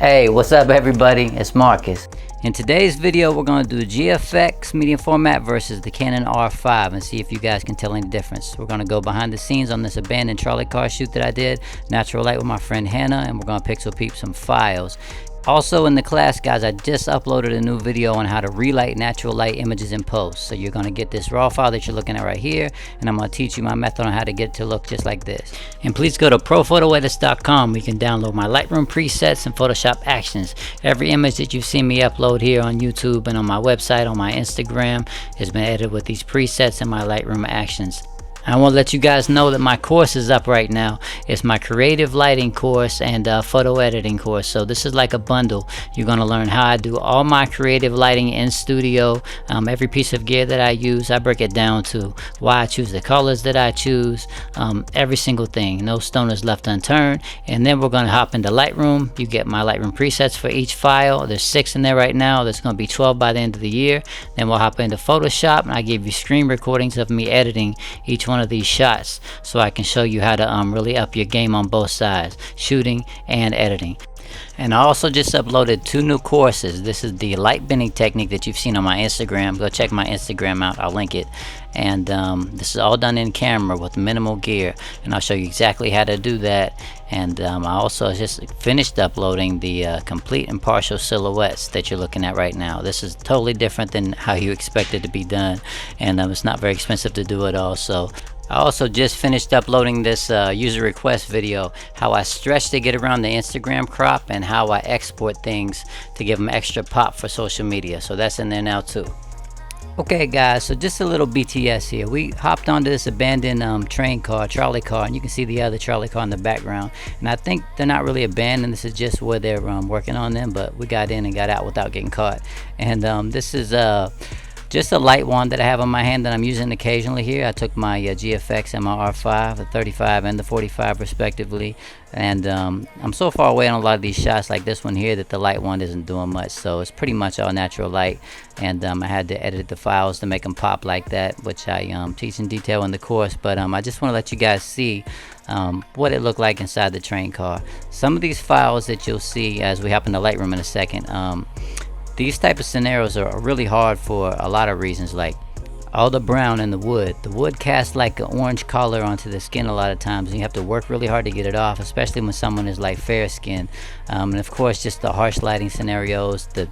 Hey, what's up everybody? It's Marcus. In today's video, we're going to do the GFX medium format versus the Canon R5 and see if you guys can tell any difference. We're going to go behind the scenes on this abandoned trolley car shoot that I did, natural light with my friend Hannah, and we're going to pixel peep some files. Also in the class, guys, I just uploaded a new video on how to relight natural light images in post. So you're going to get this raw file that you're looking at right here, and I'm going to teach you my method on how to get it to look just like this. And please go to ProPhotoEdits.com where you can download my Lightroom presets and Photoshop actions. Every image that you've seen me upload here on YouTube and on my website, on my Instagram, has been edited with these presets and my Lightroom actions. I want to let you guys know that my course is up right now. It's my creative lighting course and photo editing course. So this is like a bundle. You're going to learn how I do all my creative lighting in studio. Every piece of gear that I use, I break it down to why I choose the colors that I choose. Every single thing. No stone is left unturned. And then we're going to hop into Lightroom. You get my Lightroom presets for each file. There's 6 in there right now. There's going to be 12 by the end of the year. Then we'll hop into Photoshop and I give you screen recordings of me editing each one of these shots so I can show you how to really up your game on both sides, shooting and editing. And I also just uploaded 2 new courses. This is the light bending technique that you've seen on my Instagram. Go check my Instagram out, I'll link it. And this is all done in camera with minimal gear, and I'll show you exactly how to do that. And I also just finished uploading the complete and partial silhouettes that you're looking at right now. This is totally different than how you expect it to be done, and it's not very expensive to do it also. I also just finished uploading this user request video, how I stretch to get around the Instagram crop and how I export things to give them extra pop for social media. So that's in there now too. Okay guys, so just a little BTS here. We hopped onto this abandoned trolley car, and you can see the other trolley car in the background. And I think they're not really abandoned. This is just where they're working on them, but we got in and got out without getting caught. And this is just a light wand that I have on my hand that I'm using occasionally here. I took my GFX and my R5, the 35 and the 45 respectively, and I'm so far away on a lot of these shots like this one here that the light wand isn't doing much, so it's pretty much all natural light. And I had to edit the files to make them pop like that, which I teach in detail in the course, but I just want to let you guys see what it looked like inside the train car. Some of these files that you'll see as we hop into Lightroom in a second, these type of scenarios are really hard for a lot of reasons, like all the brown in the wood. The wood casts like an orange color onto the skin a lot of times, and you have to work really hard to get it off, especially when someone is like fair skinned. And of course, just the harsh lighting scenarios, the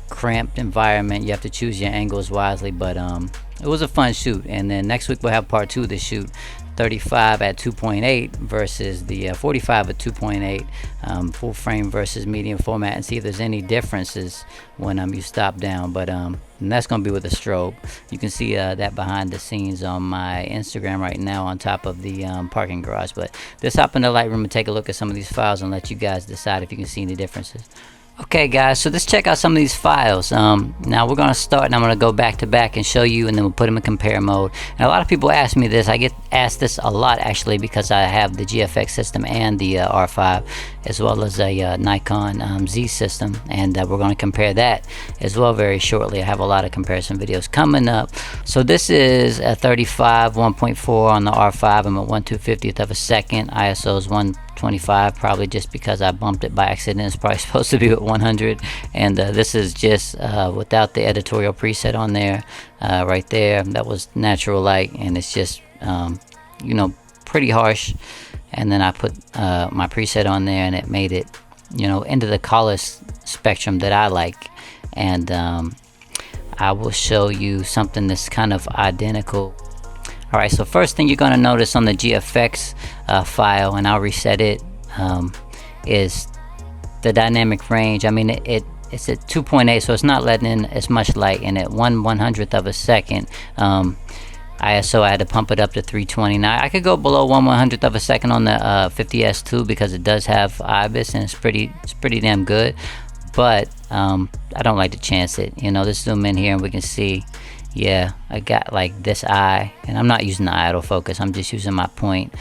cramped environment, you have to choose your angles wisely. But it was a fun shoot. And then next week we'll have part 2 of the shoot, 35 at 2.8 versus the 45 at 2.8, full frame versus medium format, and see if there's any differences when you stop down. But and that's going to be with a strobe. You can see that behind the scenes on my Instagram right now on top of the parking garage. But let's hop into Lightroom and take a look at some of these files and let you guys decide if you can see any differences. Okay guys, so let's check out some of these files. Now we're going to start, and I'm going to go back to back and show you, and then we'll put them in compare mode. And a lot of people ask me this. I get asked this a lot actually, because I have the GFX system and the R5, as well as a Nikon Z system, and we're going to compare that as well very shortly. I have a lot of comparison videos coming up. So this is a 35 1.4 on the R5. I'm at 1/250th of a second. ISO is 125, probably just because I bumped it by accident. It's probably supposed to be at 100. And this is just without the editorial preset on there. Right there, that was natural light, and it's just you know, pretty harsh. And then I put my preset on there, and it made it, you know, into the color spectrum that I like. And I will show you something that's kind of identical. Alright, so first thing you're going to notice on the GFX file, and I'll reset it, is the dynamic range. I mean, it's at 2.8, so it's not letting in as much light, and at 1/100th of a second, ISO, I had to pump it up to 320. Now I could go below 1/100th of a second on the 50S2 because it does have IBIS, and it's pretty damn good. But I don't like to chance it. You know, let's zoom in here and we can see. Yeah, I got like this eye, and I'm not using the eye autofocus. I'm just using my point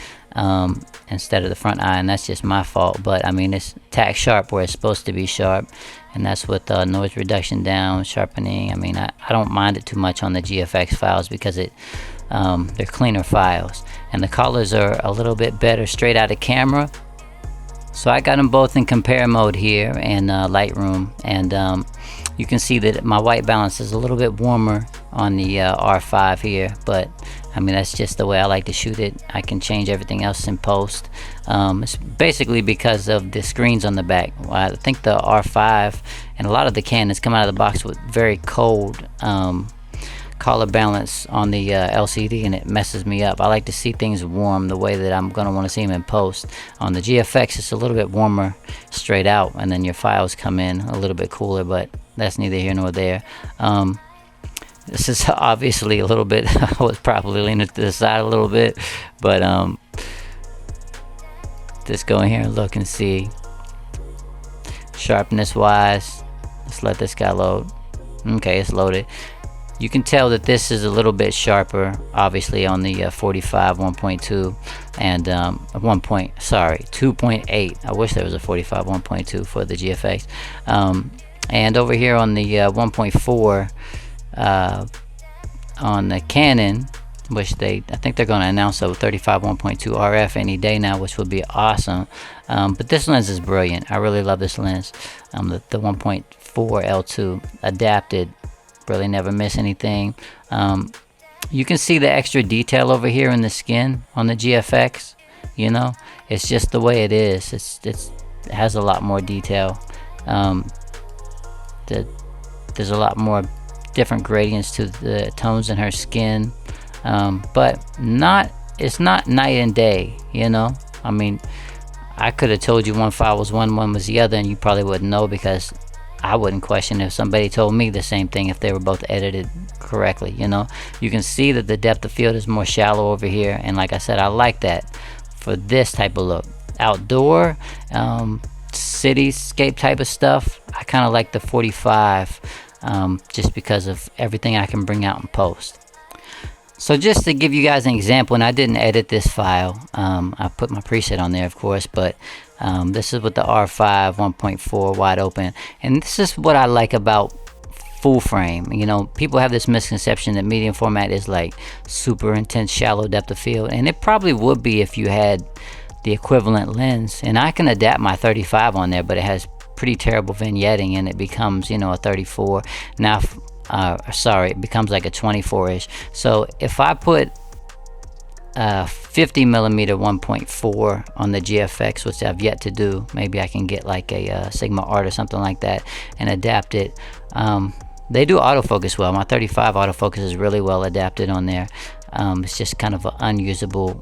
instead of the front eye, and that's just my fault. But I mean, it's tack sharp where it's supposed to be sharp, and that's with noise reduction down, sharpening. I mean, I don't mind it too much on the GFX files because they're cleaner files, and the colors are a little bit better straight out of camera. So I got them both in compare mode here in Lightroom, and you can see that my white balance is a little bit warmer on the R5 here, but I mean, that's just the way I like to shoot it. I can change everything else in post. It's basically because of the screens on the back. I think the R5 and a lot of the Canons come out of the box with very cold color balance on the LCD, and it messes me up. I like to see things warm the way that I'm going to want to see them in post. On the GFX, it's a little bit warmer straight out, and then your files come in a little bit cooler, but that's neither here nor there. This is obviously a little bit, I was probably leaning to the side a little bit, but just go in here and look and see. Sharpness wise, let's let this guy load. Okay, it's loaded. You can tell that this is a little bit sharper, obviously, on the 45 1.2 and 2.8. I wish there was a 45 1.2 for the GFX. And over here on the 1.4 on the Canon, which I think they're going to announce a 35 1.2 RF any day now, which would be awesome. But this lens is brilliant. I really love this lens. The 1.4 L2 adapted. Really never miss anything. You can see the extra detail over here in the skin on the GFX. You know, it's just the way it is. It has a lot more detail. There's a lot more different gradients to the tones in her skin, but it's not night and day. You know, I mean, I could have told you one file was one was the other, and you probably wouldn't know, because I wouldn't question if somebody told me the same thing if they were both edited correctly. You know, you can see that the depth of field is more shallow over here, and like I said, I like that for this type of look. Outdoor, cityscape type of stuff, I kind of like the 45, just because of everything I can bring out in post. So just to give you guys an example, and I didn't edit this file, I put my preset on there, of course, but this is with the R5 1.4 wide open, and this is what I like about full frame. You know, people have this misconception that medium format is like super intense shallow depth of field, and it probably would be if you had the equivalent lens. And I can adapt my 35 on there, but it has pretty terrible vignetting, and it becomes, you know, a 34 now. Sorry, it becomes like a 24-ish. So if I put 50mm 1.4 on the GFX, which I've yet to do, maybe I can get like a Sigma Art or something like that and adapt it. They do autofocus well. My 35 autofocus is really well adapted on there. It's just kind of an unusable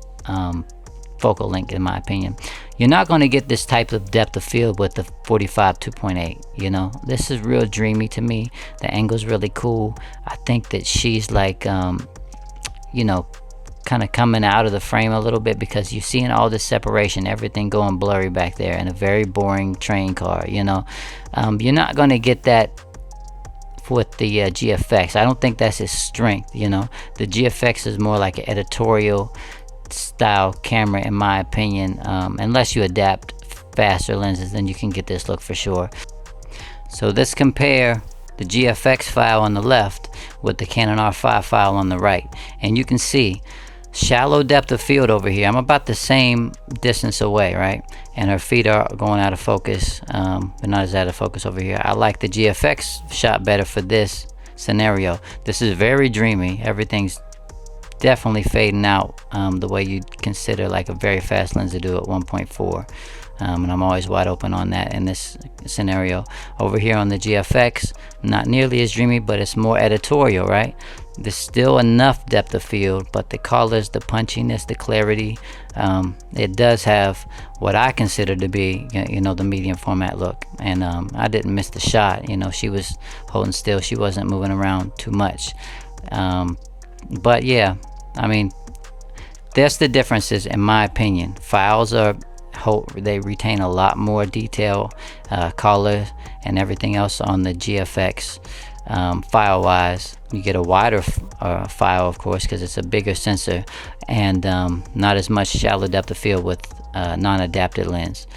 focal length, in my opinion. You're not going to get this type of depth of field with the 45 2.8. You know, this is real dreamy to me. The angle's really cool. I think that she's like you know, kind of coming out of the frame a little bit, because you're seeing all this separation, everything going blurry back there in a very boring train car. You know, you're not going to get that with the GFX. I don't think that's his strength. You know, the GFX is more like an editorial style camera, in my opinion. Unless you adapt faster lenses, then you can get this look for sure. So let's compare the GFX file on the left with the Canon R5 file on the right, and you can see shallow depth of field over here. I'm about the same distance away, right? And her feet are going out of focus, but not as out of focus over here. I like the GFX shot better for this scenario. This is very dreamy. Everything's definitely fading out the way you'd consider like a very fast lens to do at 1.4. And I'm always wide open on that in this scenario. Over here on the GFX, not nearly as dreamy, but it's more editorial, right? There's still enough depth of field, but the colors, the punchiness, the clarity, it does have what I consider to be, you know, the medium format look. And I didn't miss the shot. You know, she was holding still. She wasn't moving around too much. But yeah, I mean, that's the differences in my opinion. Files they retain a lot more detail, color and everything else on the GFX. File wise, you get a wider file, of course, because it's a bigger sensor, and not as much shallow depth of field with non-adapted lens.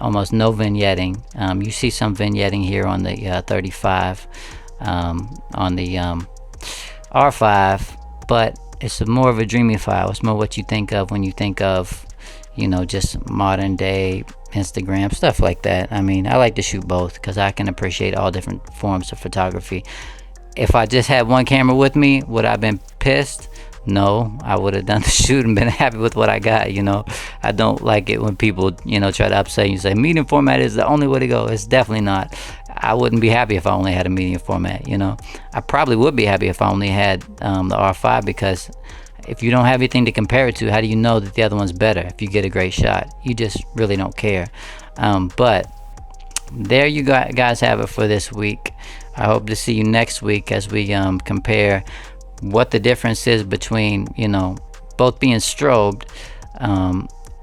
Almost no vignetting. You see some vignetting here on the 35, on the R5, but it's more of a dreamy file. It's more what you think of when you think of, you know, just modern day Instagram stuff like that. I mean, I like to shoot both because I can appreciate all different forms of photography. If I just had one camera with me, would I have been pissed? No, I would have done the shoot and been happy with what I got, you know. I don't like it when people, you know, try to upset you, say medium format is the only way to go. It's definitely not. I wouldn't be happy if I only had a medium format, you know. I probably would be happy if I only had the R5, because if you don't have anything to compare it to, how do you know that the other one's better if you get a great shot? You just really don't care. But there you guys have it for this week. I hope to see you next week as we compare what the difference is between, you know, both being strobed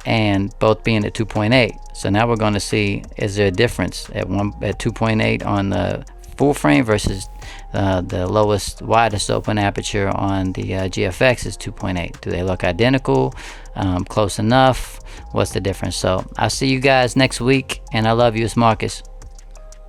and both being at 2.8. So now we're going to see, is there a difference at 2.8 on the full frame versus the lowest, widest open aperture on the GFX is 2.8. Do they look identical? Close enough? What's the difference? So I'll see you guys next week, and I love you. It's Marcus.